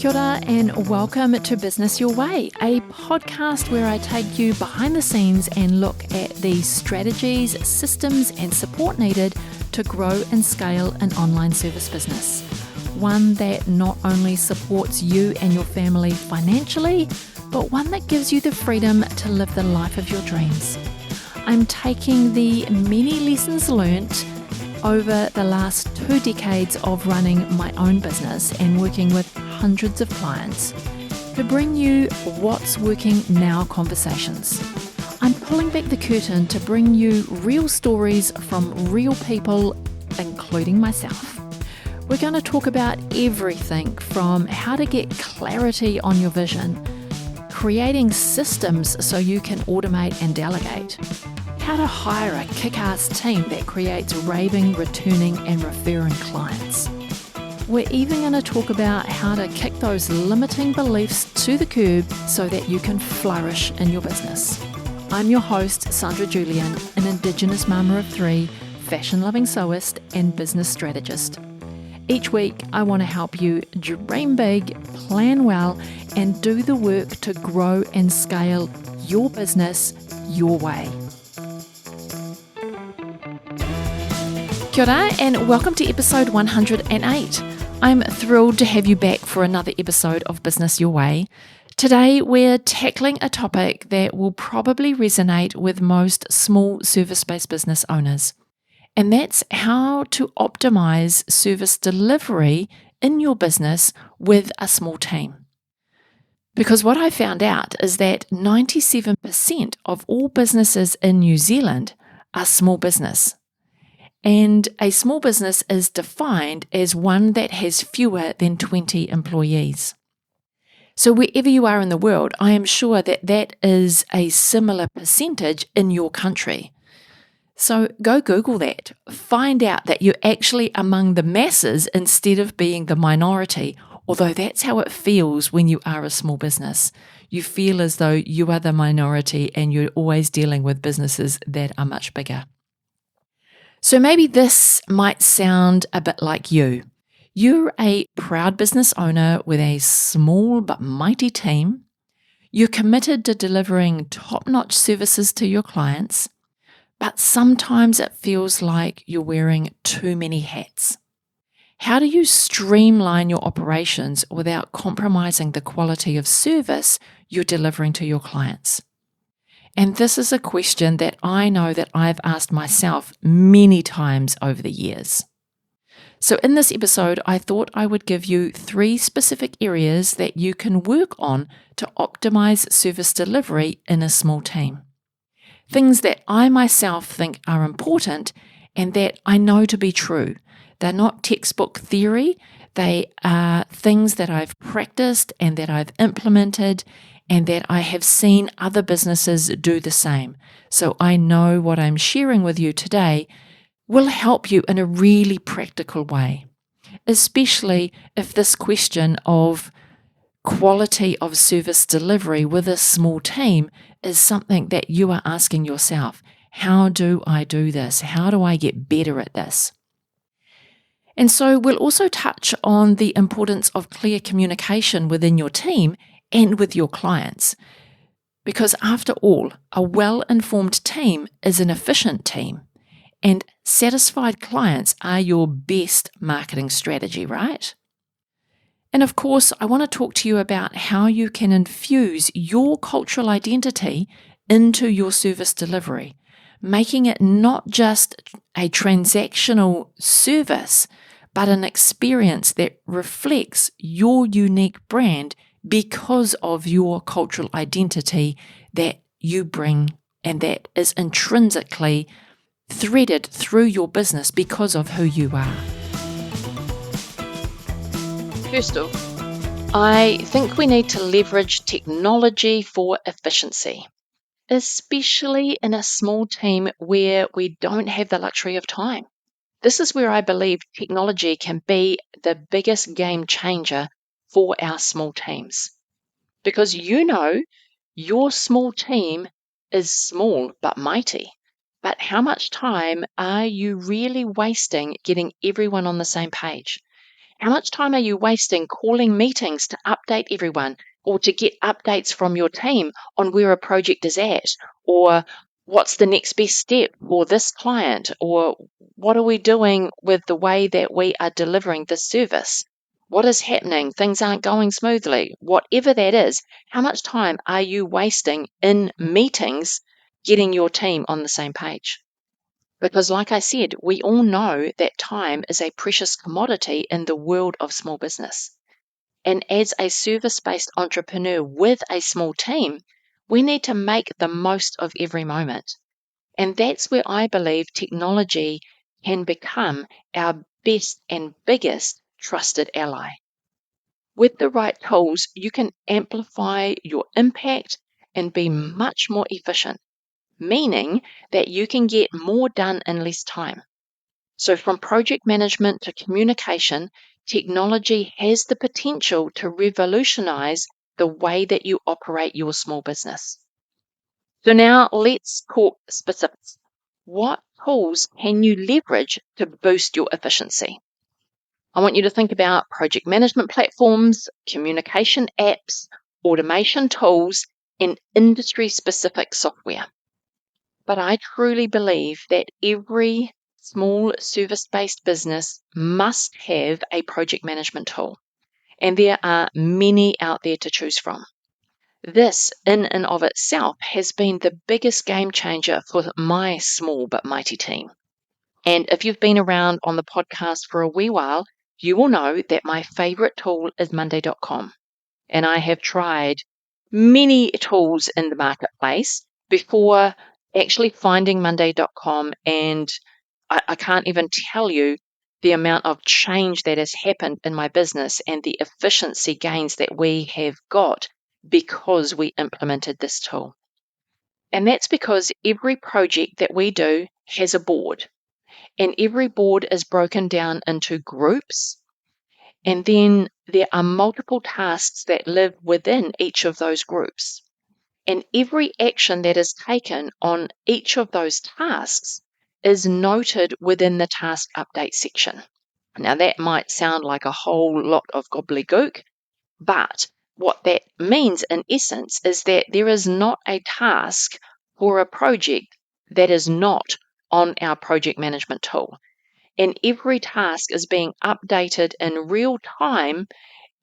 Kia ora and welcome to Business Your Way, a podcast where I take you behind the scenes and look at the strategies, systems and support needed to grow and scale an online service business. One that not only supports you and your family financially, but one that gives you the freedom to live the life of your dreams. I'm taking the many lessons learnt over the last 2 decades of running my own business and working with hundreds of clients to bring you what's working now conversations. I'm pulling back the curtain to bring you real stories from real people, including myself. We're going to talk about everything from how to get clarity on your vision, creating systems so you can automate and delegate, how to hire a kick-ass team that creates raving, returning and referring clients. We're even going to talk about how to kick those limiting beliefs to the curb so that you can flourish in your business. I'm your host, Sandra Julian, an Indigenous mama of 3, fashion-loving sewist and business strategist. Each week, I want to help you dream big, plan well, and do the work to grow and scale your business your way. Kia ora and welcome to episode 108. I'm thrilled to have you back for another episode of Business Your Way. Today we're tackling a topic that will probably resonate with most small service-based business owners, and that's how to optimize service delivery in your business with a small team. Because what I found out is that 97% of all businesses in New Zealand are small business. And a small business is defined as one that has fewer than 20 employees. So wherever you are in the world, I am sure that that is a similar percentage in your country. So go Google that. Find out that you're actually among the masses instead of being the minority, although that's how it feels when you are a small business. You feel as though you are the minority and you're always dealing with businesses that are much bigger. So maybe this might sound a bit like you. You're a proud business owner with a small but mighty team. You're committed to delivering top-notch services to your clients, but sometimes it feels like you're wearing too many hats. How do you streamline your operations without compromising the quality of service you're delivering to your clients? And this is a question that I know that I've asked myself many times over the years. So in this episode, I thought I would give you 3 specific areas that you can work on to optimize service delivery in a small team. Things that I myself think are important and that I know to be true. They're not textbook theory. They are things that I've practiced and that I've implemented and that I have seen other businesses do the same. So I know what I'm sharing with you today will help you in a really practical way, especially if this question of quality of service delivery with a small team is something that you are asking yourself. How do I do this? How do I get better at this? And so we'll also touch on the importance of clear communication within your team and with your clients. Because after all, a well-informed team is an efficient team, and satisfied clients are your best marketing strategy, right? And of course, I want to talk to you about how you can infuse your cultural identity into your service delivery, making it not just a transactional service, but an experience that reflects your unique brand because of your cultural identity that you bring and that is intrinsically threaded through your business because of who you are. First off, I think we need to leverage technology for efficiency, especially in a small team where we don't have the luxury of time. This is where I believe technology can be the biggest game changer for our small teams. Because your small team is small but mighty. But how much time are you really wasting getting everyone on the same page? How much time are you wasting calling meetings to update everyone or to get updates from your team on where a project is at, or what's the next best step for this client, or what are we doing with the way that we are delivering this service? What is happening? Things aren't going smoothly. Whatever that is, how much time are you wasting in meetings getting your team on the same page? Because, like I said, we all know that time is a precious commodity in the world of small business. And as a service-based entrepreneur with a small team, we need to make the most of every moment. And that's where I believe technology can become our best and biggest trusted ally. With the right tools, you can amplify your impact and be much more efficient, meaning that you can get more done in less time. So from project management to communication, technology has the potential to revolutionize the way that you operate your small business. So now let's talk specifics. What tools can you leverage to boost your efficiency? I want you to think about project management platforms, communication apps, automation tools, and industry-specific software. But I truly believe that every small service-based business must have a project management tool, and there are many out there to choose from. This, in and of itself, has been the biggest game changer for my small but mighty team. And if you've been around on the podcast for a wee while, you will know that my favorite tool is Monday.com. And I have tried many tools in the marketplace before actually finding Monday.com, and I can't even tell you the amount of change that has happened in my business and the efficiency gains that we have got because we implemented this tool. And that's because every project that we do has a board, and every board is broken down into groups. And then there are multiple tasks that live within each of those groups. And every action that is taken on each of those tasks is noted within the task update section. Now, that might sound like a whole lot of gobbledygook, but what that means in essence is that there is not a task for a project that is not on our project management tool. And every task is being updated in real time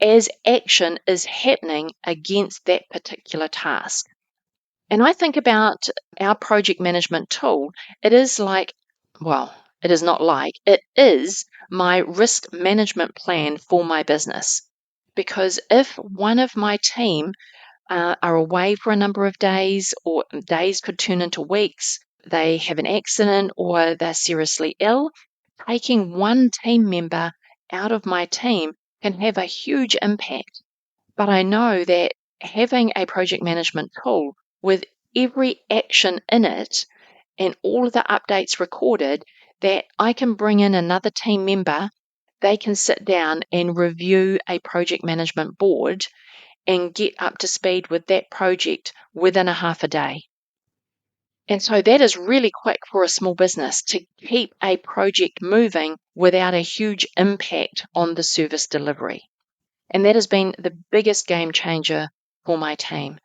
as action is happening against that particular task. And I think about our project management tool, it is like, well, it is not like, it is my risk management plan for my business. Because if one of my team are away for a number of days, or days could turn into weeks, they have an accident or they're seriously ill, taking one team member out of my team can have a huge impact. But I know that having a project management tool with every action in it and all of the updates recorded, that I can bring in another team member, they can sit down and review a project management board and get up to speed with that project within a half a day. And so that is really quick for a small business to keep a project moving without a huge impact on the service delivery. And that has been the biggest game changer for my team.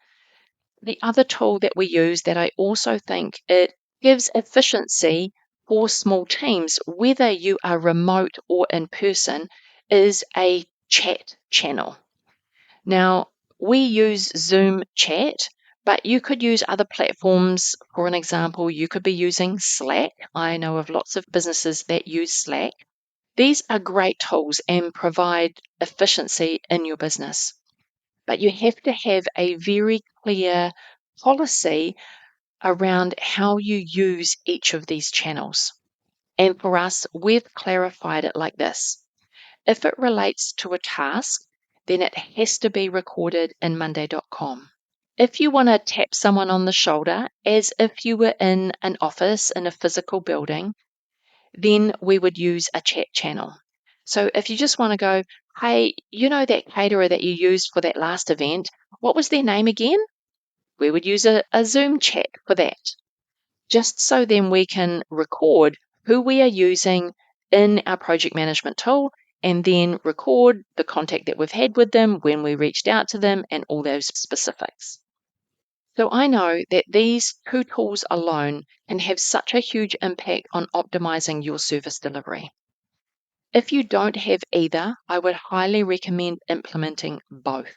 The other tool that we use that I also think it gives efficiency for small teams, whether you are remote or in person, is a chat channel. Now, we use Zoom chat, but you could use other platforms. For an example, you could be using Slack. I know of lots of businesses that use Slack. These are great tools and provide efficiency in your business. But you have to have a very clear policy around how you use each of these channels. And for us, we've clarified it like this. If it relates to a task, then it has to be recorded in Monday.com. If you want to tap someone on the shoulder as if you were in an office in a physical building, then we would use a chat channel. So if you just want to go, hey, you know that caterer that you used for that last event, what was their name again? We would use a Zoom chat for that. Just so then we can record who we are using in our project management tool and then record the contact that we've had with them, when we reached out to them, and all those specifics. So I know that these two tools alone can have such a huge impact on optimizing your service delivery. If you don't have either, I would highly recommend implementing both.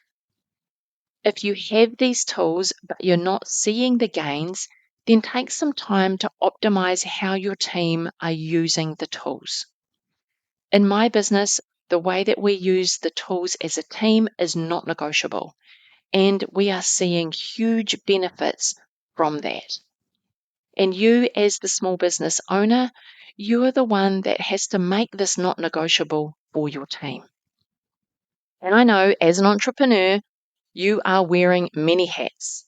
If you have these tools but you're not seeing the gains, then take some time to optimize how your team are using the tools. In my business, the way that we use the tools as a team is not negotiable, and we are seeing huge benefits from that. And you, as the small business owner, you're the one that has to make this not negotiable for your team. And I know as an entrepreneur, you are wearing many hats.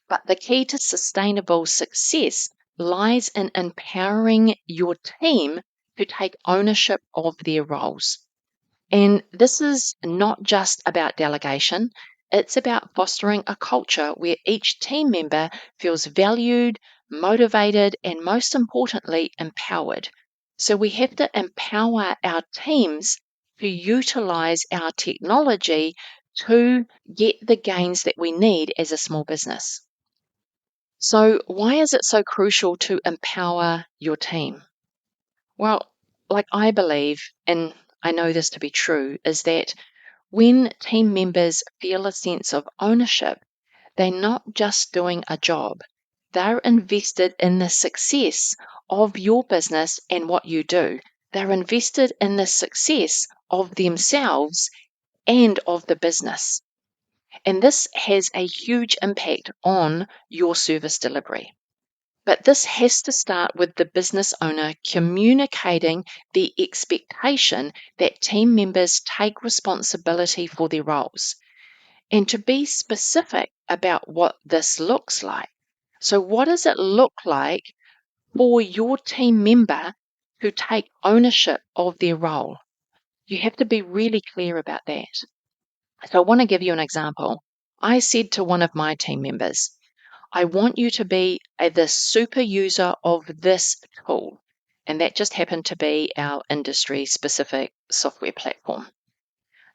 But the key to sustainable success lies in empowering your team to take ownership of their roles. And this is not just about delegation, it's about fostering a culture where each team member feels valued, motivated, and most importantly, empowered. So we have to empower our teams to utilize our technology to get the gains that we need as a small business. So, why is it so crucial to empower your team? Well, like I believe, and I know this to be true, is that when team members feel a sense of ownership, they're not just doing a job, they're invested in the success of your business and what you do. They're invested in the success of themselves and of the business. And this has a huge impact on your service delivery. But this has to start with the business owner communicating the expectation that team members take responsibility for their roles, and to be specific about what this looks like. So, what does it look like for your team member to take ownership of their role? You have to be really clear about that. So, I want to give you an example. I said to one of my team members, I want you to be the super user of this tool. And that just happened to be our industry specific software platform.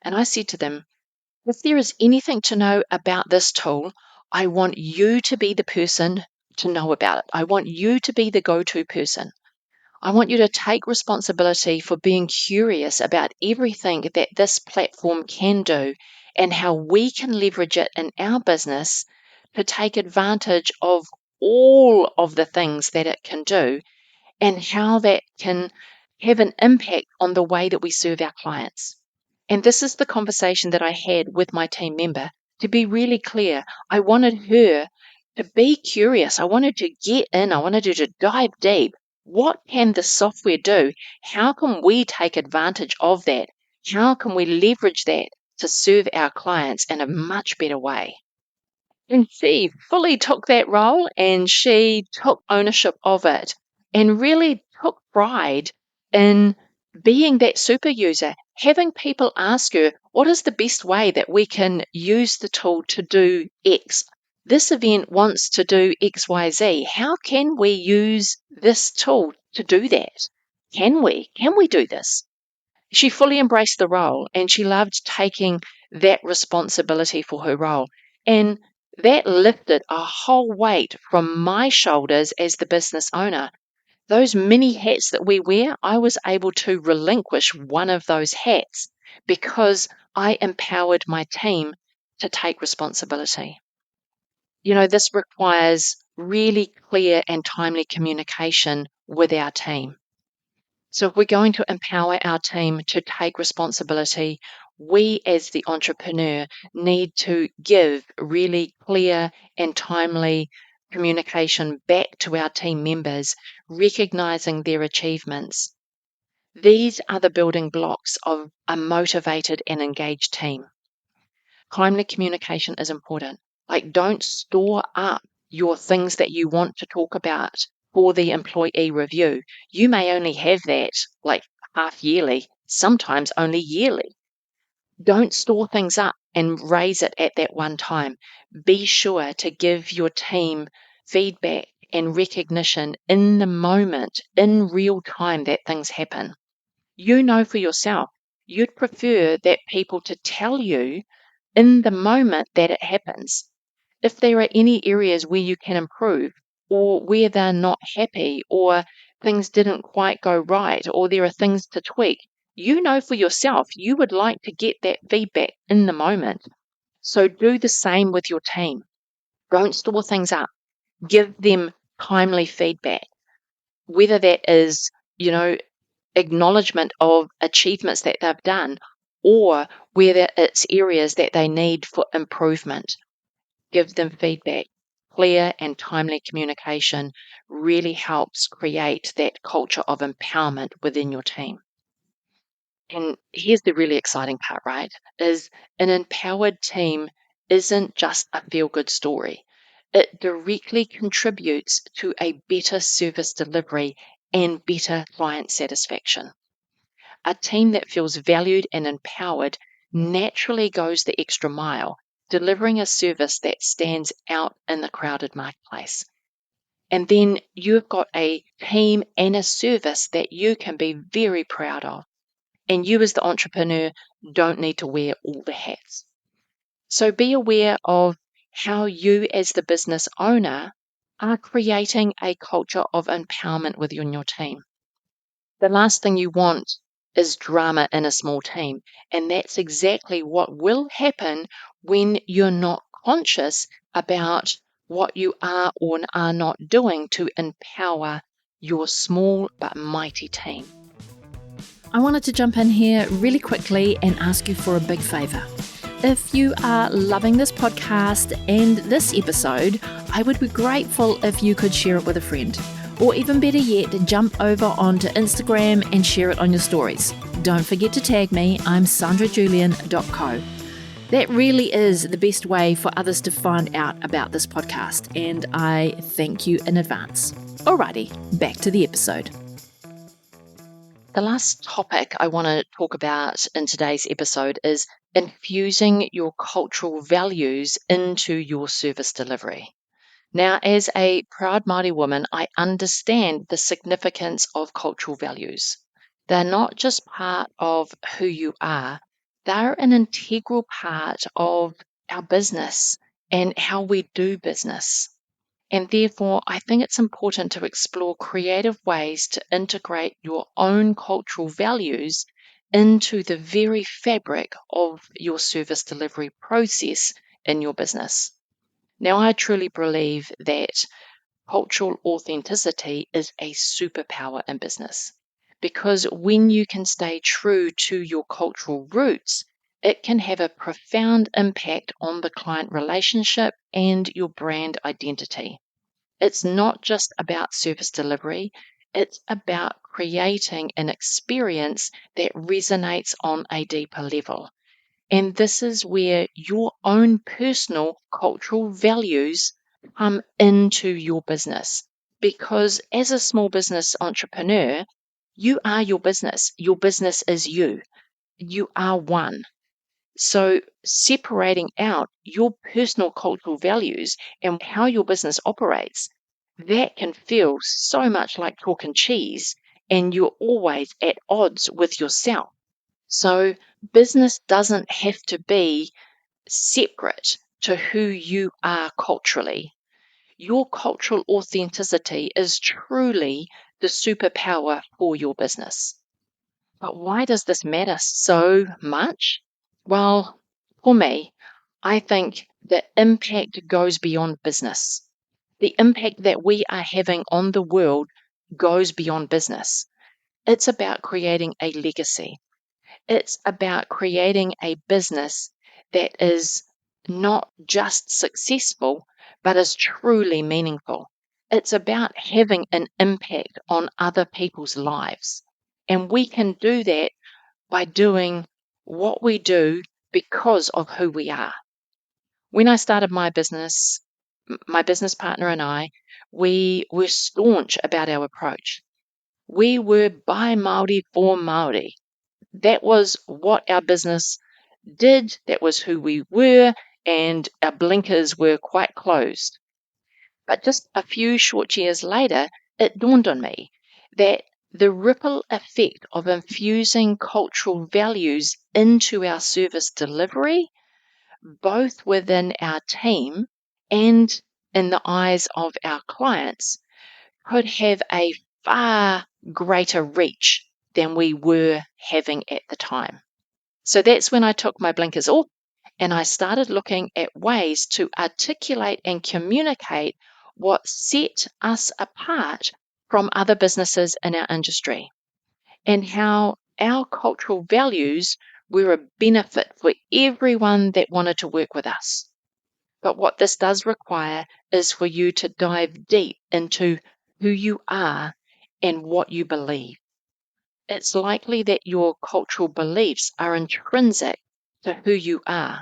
And I said to them, if there is anything to know about this tool, I want you to be the person to know about it. I want you to be the go-to person. I want you to take responsibility for being curious about everything that this platform can do and how we can leverage it in our business to take advantage of all of the things that it can do and how that can have an impact on the way that we serve our clients. And this is the conversation that I had with my team member. To be really clear, I wanted her to be curious. I wanted to get in. I wanted her to dive deep. What can the software do? How can we take advantage of that? How can we leverage that to serve our clients in a much better way? And she fully took that role and she took ownership of it and really took pride in being that super user, having people ask her, what is the best way that we can use the tool to do X? This event wants to do XYZ. How can we use this tool to do that? Can we? Can we do this? She fully embraced the role and she loved taking that responsibility for her role. And that lifted a whole weight from my shoulders as the business owner. Those many hats that we wear, I was able to relinquish one of those hats because I empowered my team to take responsibility. You know, this requires really clear and timely communication with our team. So if we're going to empower our team to take responsibility, we as the entrepreneur need to give really clear and timely communication back to our team members, recognizing their achievements. These are the building blocks of a motivated and engaged team. Timely communication is important. Like, don't store up your things that you want to talk about for the employee review. You may only have that like half yearly, sometimes only yearly. Don't store things up and raise it at that one time. Be sure to give your team feedback and recognition in the moment, in real time that things happen. You know for yourself, You'd prefer that people to tell you in the moment that it happens. If there are any areas where you can improve, or where they're not happy, or things didn't quite go right, or there are things to tweak, you know for yourself you would like to get that feedback in the moment. So do the same with your team. Don't store things up. Give them timely feedback, whether that is, acknowledgement of achievements that they've done, or whether it's areas that they need for improvement. Give them feedback. Clear and timely communication really helps create that culture of empowerment within your team. And here's the really exciting part, right? Is an empowered team isn't just a feel-good story. It directly contributes to a better service delivery and better client satisfaction. A team that feels valued and empowered naturally goes the extra mile, delivering a service that stands out in the crowded marketplace. And then you've got a team and a service that you can be very proud of. And you, as the entrepreneur, don't need to wear all the hats. So be aware of how you, as the business owner, are creating a culture of empowerment within your team. The last thing you want is drama in a small team. And that's exactly what will happen when you're not conscious about what you are or are not doing to empower your small but mighty team. I wanted to jump in here really quickly and ask you for a big favour. If you are loving this podcast and this episode, I would be grateful if you could share it with a friend. Or even better yet, jump over onto Instagram and share it on your stories. Don't forget to tag me, I'm sandrajulian.co. That really is the best way for others to find out about this podcast, and I thank you in advance. Alrighty, back to the episode. The last topic I want to talk about in today's episode is infusing your cultural values into your service delivery. Now, as a proud Māori woman, I understand the significance of cultural values. They're not just part of who you are, they're an integral part of our business and how we do business. And therefore, I think it's important to explore creative ways to integrate your own cultural values into the very fabric of your service delivery process in your business. Now, I truly believe that cultural authenticity is a superpower in business, because when you can stay true to your cultural roots, it can have a profound impact on the client relationship and your brand identity. It's not just about service delivery, it's about creating an experience that resonates on a deeper level. And this is where your own personal cultural values come into your business. Because as a small business entrepreneur, you are your business. Your business is you. You are one. So separating out your personal cultural values and how your business operates, that can feel so much like chalk and cheese, and you're always at odds with yourself. So business doesn't have to be separate to who you are culturally. Your cultural authenticity is truly the superpower for your business. But why does this matter so much? Well, for me, I think the impact goes beyond business. The impact that we are having on the world goes beyond business. It's about creating a legacy. It's about creating a business that is not just successful, but is truly meaningful. It's about having an impact on other people's lives. And we can do that by doing what we do because of who we are. When I started my business partner and I, we were staunch about our approach. We were by Māori for Māori. That was what our business did. That was who we were, and our blinkers were quite closed. But just a few short years later, it dawned on me that the ripple effect of infusing cultural values into our service delivery, both within our team and in the eyes of our clients, could have a far greater reach than we were having at the time. So that's when I took my blinkers off and I started looking at ways to articulate and communicate what set us apart from other businesses in our industry, and how our cultural values were a benefit for everyone that wanted to work with us. But what this does require is for you to dive deep into who you are and what you believe. It's likely that your cultural beliefs are intrinsic to who you are,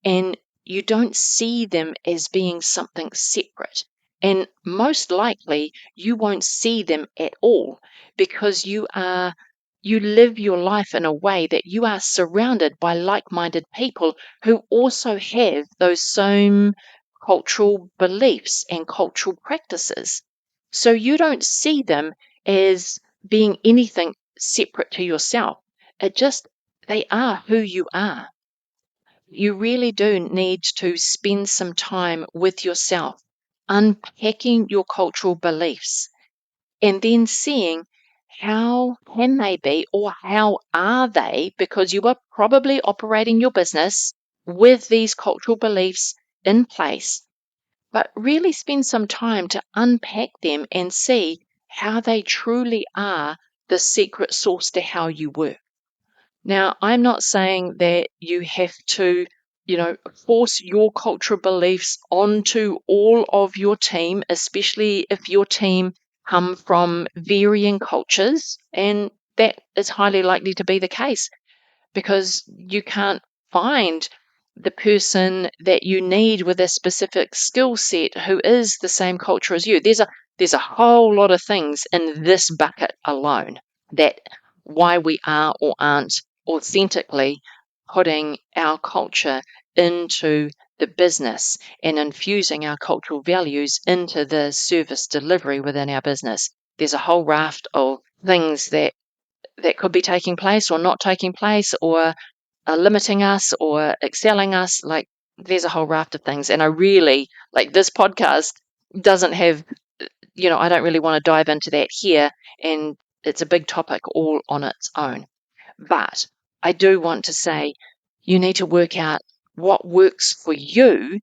and you don't see them as being something separate. And most likely, you won't see them at all, because you live your life in a way that you are surrounded by like-minded people who also have those same cultural beliefs and cultural practices. So you don't see them as being anything separate to yourself. They are who you are. You really do need to spend some time with yourself, unpacking your cultural beliefs, and then seeing how can they be, or how are they, because you are probably operating your business with these cultural beliefs in place, but really spend some time to unpack them and see how they truly are the secret sauce to how you work. Now, I'm not saying that you have to, force your cultural beliefs onto all of your team, especially if your team come from varying cultures, and that is highly likely to be the case, because you can't find the person that you need with a specific skill set who is the same culture as you. There's a whole lot of things in this bucket alone that why we are or aren't authentically putting our culture into the business and infusing our cultural values into the service delivery within our business. There's a whole raft of things that could be taking place or not taking place, or are limiting us or excelling us. Like, there's a whole raft of things. And I really, like, this podcast doesn't have, I don't really want to dive into that here. And it's a big topic all on its own. But I do want to say you need to work out what works for you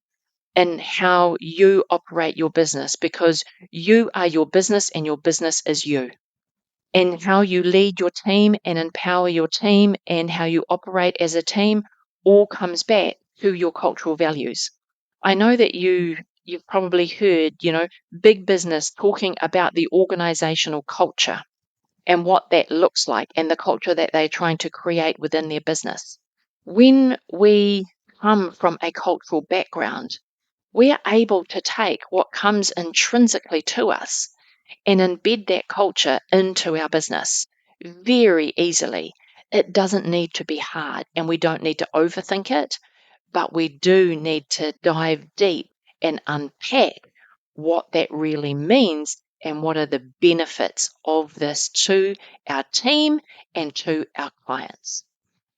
and how you operate your business, because you are your business and your business is you. And how you lead your team and empower your team and how you operate as a team all comes back to your cultural values. I know that you've probably heard, big business talking about the organizational culture and what that looks like and the culture that they're trying to create within their business. When we come from a cultural background, we are able to take what comes intrinsically to us and embed that culture into our business very easily. It doesn't need to be hard, and we don't need to overthink it, but we do need to dive deep and unpack what that really means and what are the benefits of this to our team and to our clients.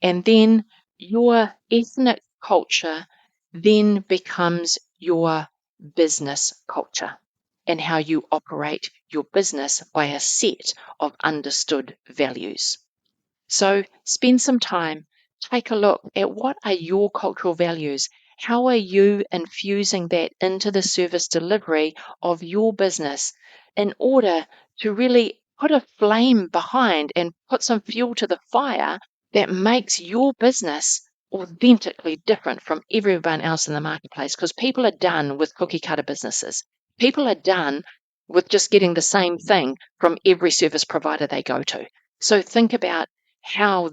And then your ethnic culture then becomes your business culture, and how you operate your business by a set of understood values. So spend some time, take a look at what are your cultural values. How are you infusing that into the service delivery of your business in order to really put a flame behind and put some fuel to the fire that makes your business authentically different from everyone else in the marketplace? Because people are done with cookie cutter businesses. People are done with just getting the same thing from every service provider they go to. So think about how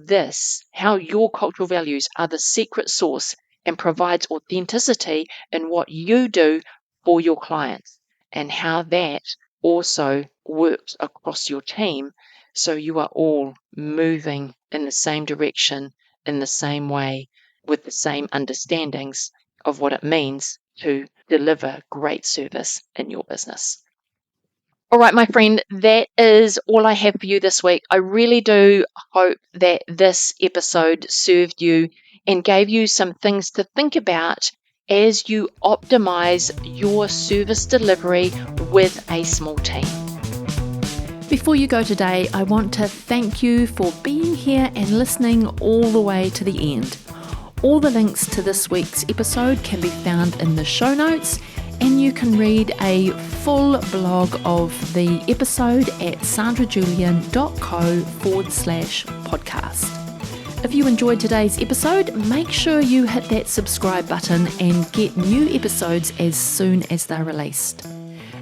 your cultural values are the secret sauce and provides authenticity in what you do for your clients, and how that also works across your team, so you are all moving in the same direction, in the same way, with the same understandings of what it means to deliver great service in your business. All right, my friend, that is all I have for you this week. I really do hope that this episode served you and gave you some things to think about as you optimize your service delivery with a small team. Before you go today, I want to thank you for being here and listening all the way to the end. All the links to this week's episode can be found in the show notes, and you can read a full blog of the episode at sandrajulian.co/podcast. If you enjoyed today's episode, make sure you hit that subscribe button and get new episodes as soon as they're released.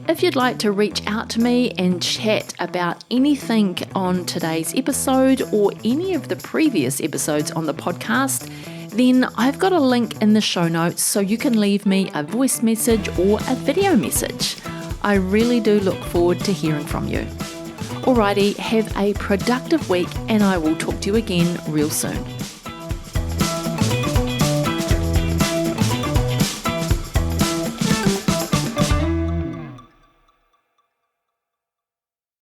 If you'd like to reach out to me and chat about anything on today's episode or any of the previous episodes on the podcast, then I've got a link in the show notes so you can leave me a voice message or a video message. I really do look forward to hearing from you. Alrighty, have a productive week and I will talk to you again real soon.